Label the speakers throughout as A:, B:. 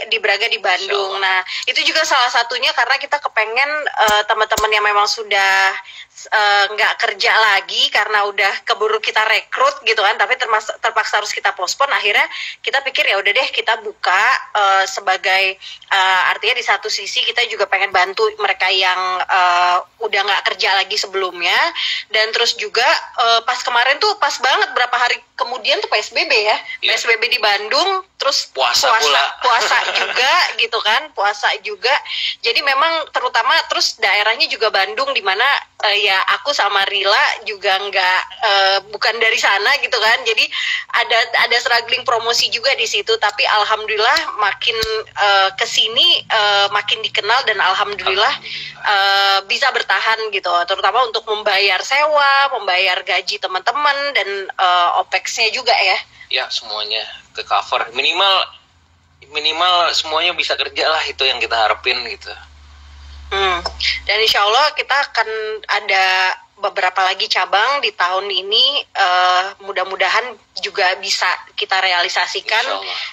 A: di Bandung. Nah, itu juga salah satunya karena kita kepengen teman-teman yang memang sudah nggak kerja lagi karena udah keburu kita rekrut gitu kan, tapi terpaksa harus kita pospon. Akhirnya kita pikir ya udah deh kita buka sebagai artinya di satu sisi kita juga pengen bantu mereka yang udah nggak kerja lagi sebelumnya, dan terus juga pas kemarin tuh pas banget berapa hari kemudian tuh PSBB ya, PSBB di Bandung, terus puasa juga gitu kan, puasa juga. Jadi memang terutama terus daerahnya juga Bandung, di mana ya aku sama Rila juga bukan dari sana gitu kan, jadi ada struggling promosi juga di situ. Tapi alhamdulillah makin kesini makin dikenal, dan alhamdulillah bisa bertahan gitu, terutama untuk membayar sewa, membayar gaji teman-teman, dan OPEX-nya juga ya.
B: Ya, semuanya ke cover, minimal semuanya bisa kerja lah, itu yang kita harapin gitu.
A: Dan insya Allah kita akan ada beberapa lagi cabang di tahun ini, mudah-mudahan juga bisa kita realisasikan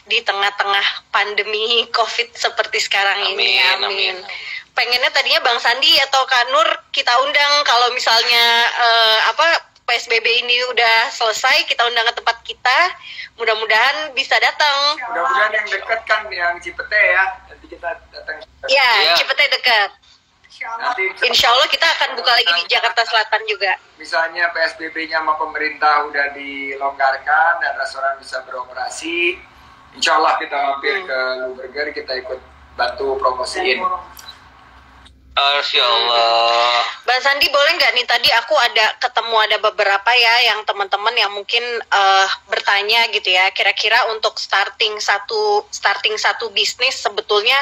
A: di tengah-tengah pandemi COVID seperti sekarang ini. Amin. Pengennya tadinya Bang Sandi atau Kak Nur kita undang kalau misalnya PSBB ini udah selesai, kita undang ke tempat kita, mudah-mudahan bisa datang.
C: Mudah-mudahan yang dekat kan, yang Cipete ya, nanti kita datang.
A: Ya, Cipete dekat.
C: Nanti
A: Insya Allah kita akan buka lagi di Jakarta Selatan juga.
C: Misalnya PSBB-nya sama pemerintah udah dilonggarkan dan restoran bisa beroperasi, insya Allah kita mampir ke Lu Burger, kita ikut bantu promosiin.
B: Insya Allah.
A: Bang Sandi, boleh nggak nih, tadi aku ada beberapa ya yang teman-teman yang mungkin bertanya gitu ya, kira-kira untuk starting satu bisnis sebetulnya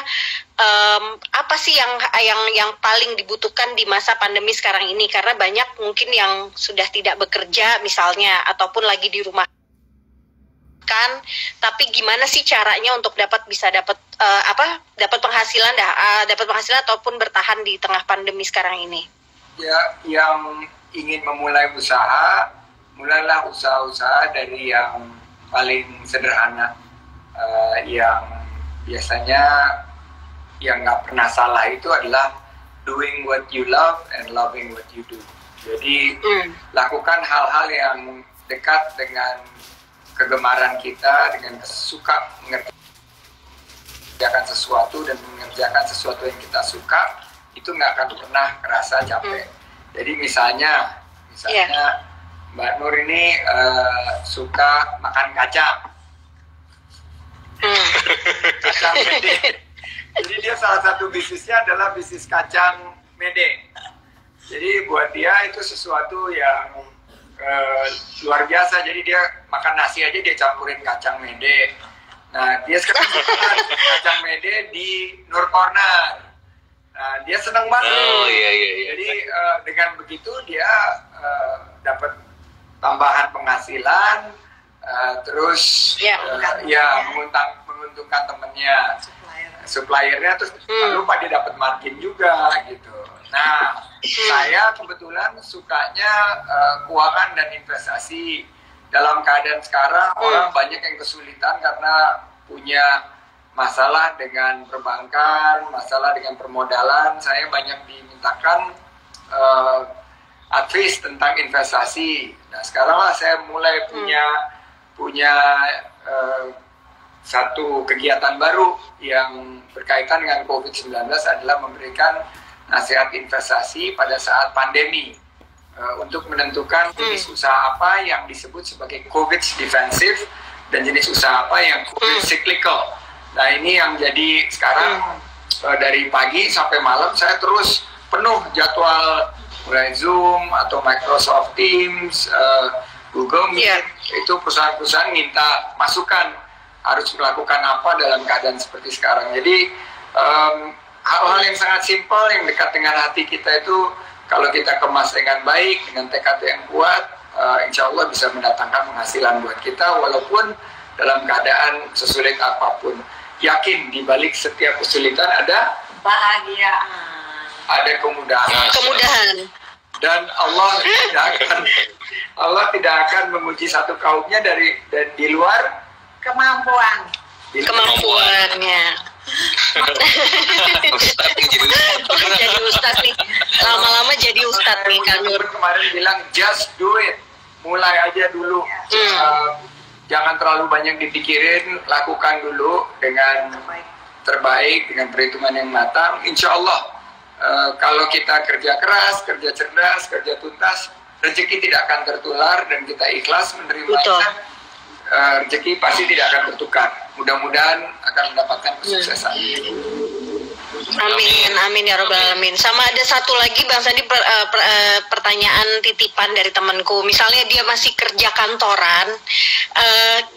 A: apa sih yang paling dibutuhkan di masa pandemi sekarang ini, karena banyak mungkin yang sudah tidak bekerja misalnya, ataupun lagi di rumah kan, tapi gimana sih caranya untuk dapat penghasilan ataupun bertahan di tengah pandemi sekarang ini?
C: Ya, yang ingin memulai usaha, mulailah usaha-usaha dari yang paling sederhana, yang biasanya yang nggak pernah salah itu adalah doing what you love and loving what you do. Jadi lakukan hal-hal yang dekat dengan kegemaran kita, dengan suka mengerjakan sesuatu dan mengerjakan sesuatu yang kita suka, itu nggak akan pernah kerasa capek. Jadi misalnya Mbak Nur ini suka makan kacang. Kacang mede. Jadi dia salah satu bisnisnya adalah bisnis kacang mede. Jadi buat dia itu sesuatu yang luar biasa. Jadi dia makan nasi aja dia campurin kacang mede. Nah, dia sekarang makan kacang mede di Nur Corner. Nah, dia senang banget.
B: Iya.
C: Jadi dengan begitu dia dapat tambahan penghasilan, terus menguntungkan temennya, suppliernya, terus lupa dia dapat margin juga gitu. Nah, saya kebetulan sukanya keuangan dan investasi. Dalam keadaan sekarang orang banyak yang kesulitan karena punya masalah dengan perbankan, masalah dengan permodalan. Saya banyak dimintakan advice tentang investasi. Nah, sekaranglah saya mulai punya satu kegiatan baru yang berkaitan dengan COVID-19, adalah memberikan nasihat investasi pada saat pandemi untuk menentukan jenis usaha apa yang disebut sebagai COVID defensive dan jenis usaha apa yang COVID cyclical. Nah, ini yang jadi sekarang dari pagi sampai malam saya terus penuh jadwal, mulai Zoom atau Microsoft Teams, Google Meet. Itu perusahaan-perusahaan minta masukan harus melakukan apa dalam keadaan seperti sekarang. Jadi hal-hal yang sangat simpel yang dekat dengan hati kita itu kalau kita kemas dengan baik, dengan tekad yang kuat, insya Allah bisa mendatangkan penghasilan buat kita walaupun dalam keadaan sesulit apapun. Yakin di balik setiap kesulitan ada
D: bahagia,
C: ada kemudahan. Dan Allah tidak akan menguji satu kaumnya dari luar
D: kemampuannya.
B: Ustadz nih jadi ustadz.
A: Oh, jadi ustadz nih. Lama-lama jadi ustadz nih Kak Nur.
C: Kemarin bilang just do it, mulai aja dulu. Jangan terlalu banyak dipikirin, lakukan dulu dengan terbaik, dengan perhitungan yang matang. Insya Allah, kalau kita kerja keras, kerja cerdas, kerja tuntas, rezeki tidak akan tertular dan kita ikhlas menerimanya. Rezeki pasti tidak akan tertukar. Mudah-mudahan akan mendapatkan kesuksesan.
A: Amin, amin ya robbal alamin. Sama ada satu lagi Bang Sandi, pertanyaan titipan dari temanku. Misalnya dia masih kerja kantoran,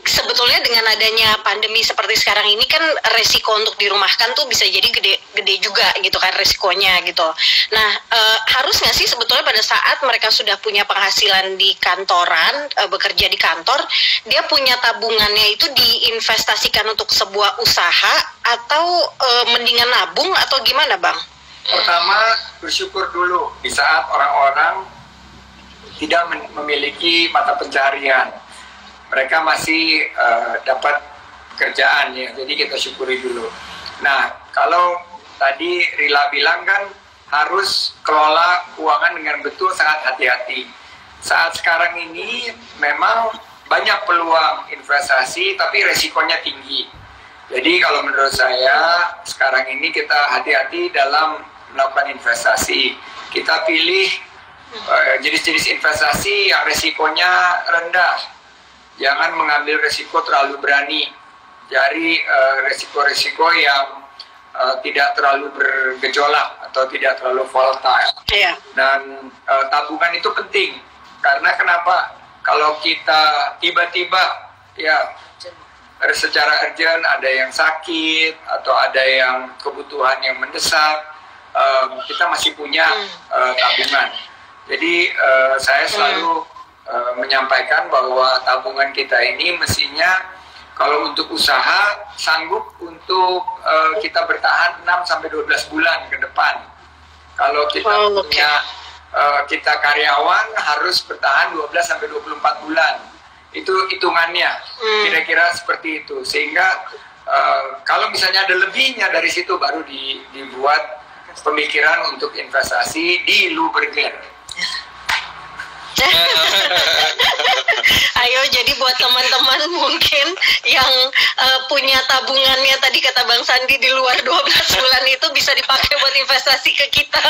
A: sebetulnya dengan adanya pandemi seperti sekarang ini kan resiko untuk dirumahkan tuh bisa jadi gede juga gitu kan resikonya gitu. Nah, harus nggak sih sebetulnya pada saat mereka sudah punya penghasilan di kantoran, bekerja di kantor, dia punya tabungannya itu diinvestasikan untuk sebuah usaha atau mendingan nabung atau gimana Bang?
C: Pertama, bersyukur dulu di saat orang-orang tidak memiliki mata pencaharian. Mereka masih dapat pekerjaan ya, jadi kita syukuri dulu. Nah, kalau tadi Rila bilang kan harus kelola keuangan dengan betul, sangat hati-hati. Saat sekarang ini memang banyak peluang investasi, tapi resikonya tinggi. Jadi kalau menurut saya sekarang ini kita hati-hati dalam melakukan investasi. Kita pilih jenis-jenis investasi yang resikonya rendah. Jangan mengambil resiko terlalu berani. Cari resiko-resiko yang tidak terlalu bergejolak atau tidak terlalu volatile.
A: Iya.
C: Dan tabungan itu penting. Karena kenapa? Kalau kita tiba-tiba ya secara urgent ada yang sakit atau ada yang kebutuhan yang mendesak, kita masih punya tabungan. Jadi saya selalu menyampaikan bahwa tabungan kita ini mestinya kalau untuk usaha sanggup untuk kita bertahan 6-12 bulan ke depan. Kalau kita punya kita karyawan harus bertahan 12-24 bulan. Itu hitungannya, kira-kira seperti itu. Sehingga kalau misalnya ada lebihnya dari situ baru dibuat pemikiran untuk investasi di Luberger.
A: Ayo, jadi buat teman-teman mungkin yang punya tabungannya tadi kata Bang Sandi di luar 12 bulan itu bisa dipakai buat investasi ke kita.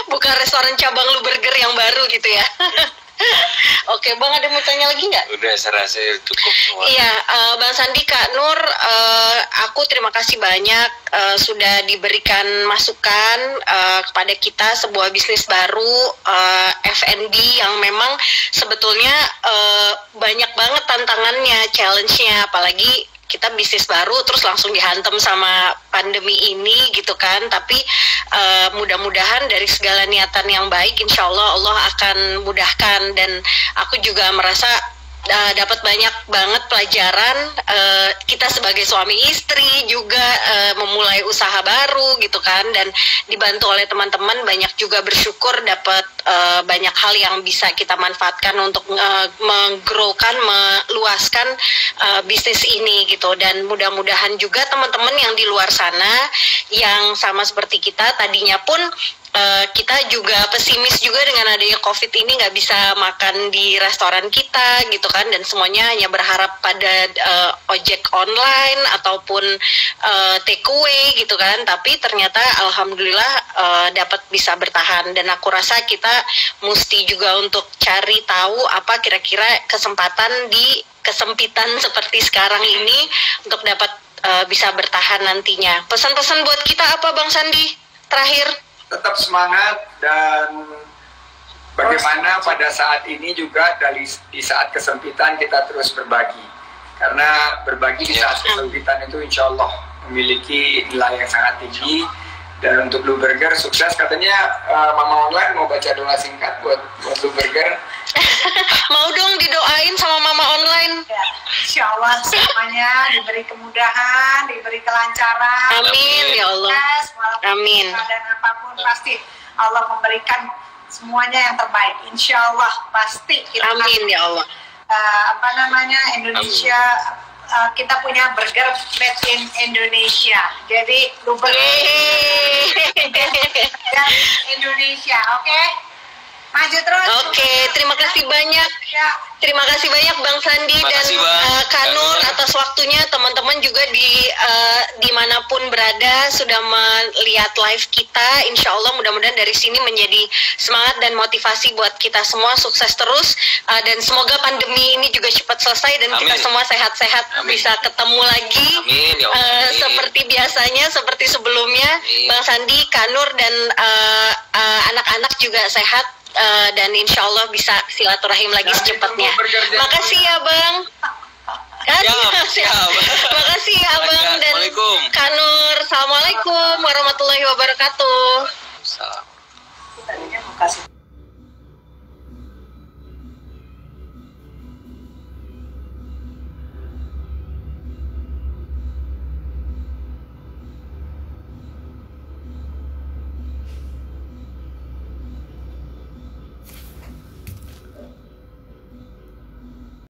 A: Bukan restoran cabang Luberger yang baru gitu ya. Oke Bang, ada mau tanya lagi nggak?
B: Udah, saya rasa cukup semua.
A: Iya, Bang Sandi, Kak Nur, aku terima kasih banyak sudah diberikan masukan kepada kita sebuah bisnis baru, F&B yang memang sebetulnya banyak banget tantangannya, challenge-nya, apalagi kita bisnis baru terus langsung dihantam sama pandemi ini gitu kan. Tapi mudah-mudahan dari segala niatan yang baik insya Allah Allah akan mudahkan. Dan aku juga merasa dapat banyak banget pelajaran, kita sebagai suami istri juga memulai usaha baru gitu kan, dan dibantu oleh teman-teman banyak juga bersyukur dapat banyak hal yang bisa kita manfaatkan untuk menggrowkan, meluaskan bisnis ini gitu. Dan mudah-mudahan juga teman-teman yang di luar sana yang sama seperti kita tadinya pun kita juga pesimis juga dengan adanya COVID ini nggak bisa makan di restoran kita gitu kan, dan semuanya hanya berharap pada ojek online ataupun take away gitu kan. Tapi ternyata alhamdulillah dapat bisa bertahan, dan aku rasa kita mesti juga untuk cari tahu apa kira-kira kesempatan di kesempitan seperti sekarang ini untuk dapat bisa bertahan nantinya. Pesan-pesan buat kita apa Bang Sandi terakhir?
C: Tetap semangat, dan bagaimana pada saat ini juga di saat kesempitan kita terus berbagi, karena berbagi di saat kesempitan itu insya Allah memiliki nilai yang sangat tinggi. Dan untuk Luberger sukses, katanya Mama Online mau baca doa singkat buat Luberger.
A: Mau dong didoain sama Mama Online.
D: Ya, insya Allah semuanya diberi kemudahan, diberi kelancaran.
A: Amin ya Allah. Amin.
D: Dan apapun pasti Allah memberikan semuanya yang terbaik. Insya Allah pasti.
A: Amin ya Allah.
D: Indonesia kita punya burger made in Indonesia. Jadi luber dari Indonesia, oke? Maju terus.
A: Oke, terima kasih banyak.
D: Ya.
A: Terima kasih banyak Bang Sandi
B: Terima
A: dan
B: kasih, Bang.
A: Kak Nur atas waktunya. Teman-teman juga dimanapun berada sudah melihat live kita. Insya Allah mudah-mudahan dari sini menjadi semangat dan motivasi buat kita semua, sukses terus, dan semoga pandemi ini juga cepat selesai dan kita
B: Amin.
A: semua sehat-sehat,
B: Amin.
A: bisa ketemu lagi
B: Amin, ya Allah. Amin.
A: seperti biasanya, seperti sebelumnya.
B: Amin.
A: Bang Sandi, Kak Nur dan anak-anak juga sehat. Dan insya Allah bisa silaturahim lagi
C: Dan
A: secepatnya.
C: ditunggu burger Jack
A: Makasih ya Bang.
B: Siap.
A: Makasih ya Bang dan
B: Assalamualaikum.
A: Kak Nur. Assalamualaikum warahmatullahi wabarakatuh.
B: Salam.
D: Tadinya mau kasih